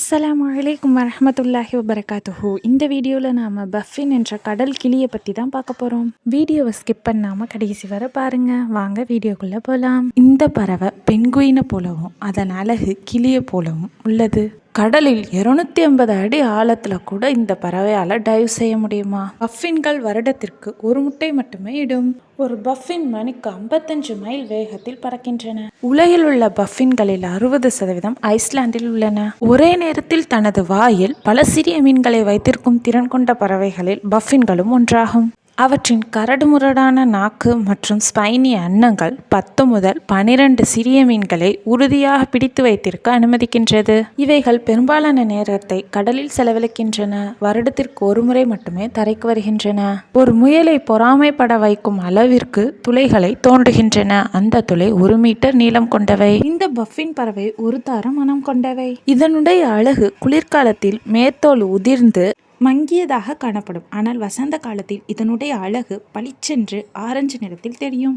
அஸ்ஸலாமு அலைக்கும் வரஹ்மத்துல்லாஹி வபரகாத்துஹு. இந்த வீடியோவில் நாம் பஃபின் என்ற கடல் கிளியை பற்றி தான் பார்க்க போகிறோம். வீடியோவை ஸ்கிப் பண்ணாமல் கடைசி வரை பாருங்கள். வாங்க வீடியோக்குள்ளே போகலாம். இந்த பறவை பென்குயினை போலவும் அதன் அழகு கிளியை போலவும் உள்ளது. கடலில் 250 அடி ஆழத்தில் கூட இந்த பறவையால் டைவ் செய்ய முடியுமா? பஃபின்கள் வருடத்திற்கு ஒரு முட்டை மட்டுமே இடும். ஒரு பஃபின் மணிக்கு 55 மைல் வேகத்தில் பறக்கின்றன. உலகில் உள்ள பஃபின்களில் 60% ஐஸ்லாந்தில் உள்ளன. ஒரே நேரத்தில் தனது வாயில் பல சிறிய மீன்களை வைத்திருக்கும் திறன் கொண்ட பறவைகளில் பஃபின்களும் ஒன்றாகும். அவற்றின் கரடுமுரடான நாக்கு மற்றும் ஸ்பைனி அன்னங்கள் 10 முதல் 12 சிறிய மீன்களை உறுதியாக பிடித்து வைத்திருக்க அனுமதிக்கின்றது. இவைகள் பெரும்பாலான நேரத்தை கடலில் செலவழிக்கின்றன. வருடத்திற்கு ஒரு முறை மட்டுமே தரைக்கு வருகின்றன. ஒரு முயலை பொறாமைப்பட வைக்கும் அளவிற்கு துளைகளை தோண்டுகின்றன. அந்த துளை 1 மீட்டர் நீளம் கொண்டவை. இந்த பஃபின் பறவை ஒரு தார மனம் கொண்டவை. இதனுடைய அழகு குளிர்காலத்தில் மேற்தோல் உதிர்ந்து மங்கியதாக காணப்படும். ஆனால் வசந்த காலத்தில் இதனுடைய அழகு பளிச்சென்று ஆரஞ்சு நிறத்தில் தெரியும்.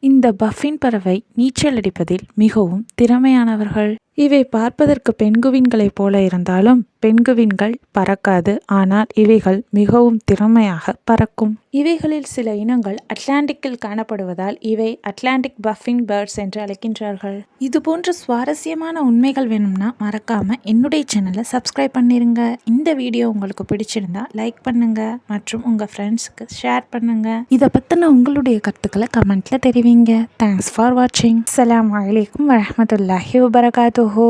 இந்த பஃபின் பறவை நீச்சல் அடிப்பதில் மிகவும் திறமையானவர்கள். இவை பார்ப்பதற்கு பென்குவின்களைப் போல இருந்தாலும் பென்குவின்கள் பறக்காது. ஆனால் இவைகள் மிகவும் திறமையாக பறக்கும். இவைகளில் சில இனங்கள் அட்லாண்டிக்கில் காணப்படுவதால் இவை அட்லாண்டிக் பஃபின் பேர்ட்ஸ் என்று அழைக்கின்றார்கள். இது போன்ற சுவாரஸ்யமான உண்மைகள் வேணும்னா மறக்காம என்னுடைய சேனலை சப்ஸ்கிரைப் பண்ணிருங்க. இந்த வீடியோ உங்களுக்கு பிடிச்சிருந்தா லைக் பண்ணுங்க மற்றும் உங்க ஃப்ரெண்ட்ஸ்க்கு ஷேர் பண்ணுங்க. இதை பத்தின உங்களுடைய கருத்துக்களை கமெண்ட்ல தெரிவிங்க. தேங்க்ஸ் ஃபார் வாட்சிங். அஸ்ஸலாமு அலைக்கும் வரஹ்மத்துல்லாஹி வபரகாத்துஹு.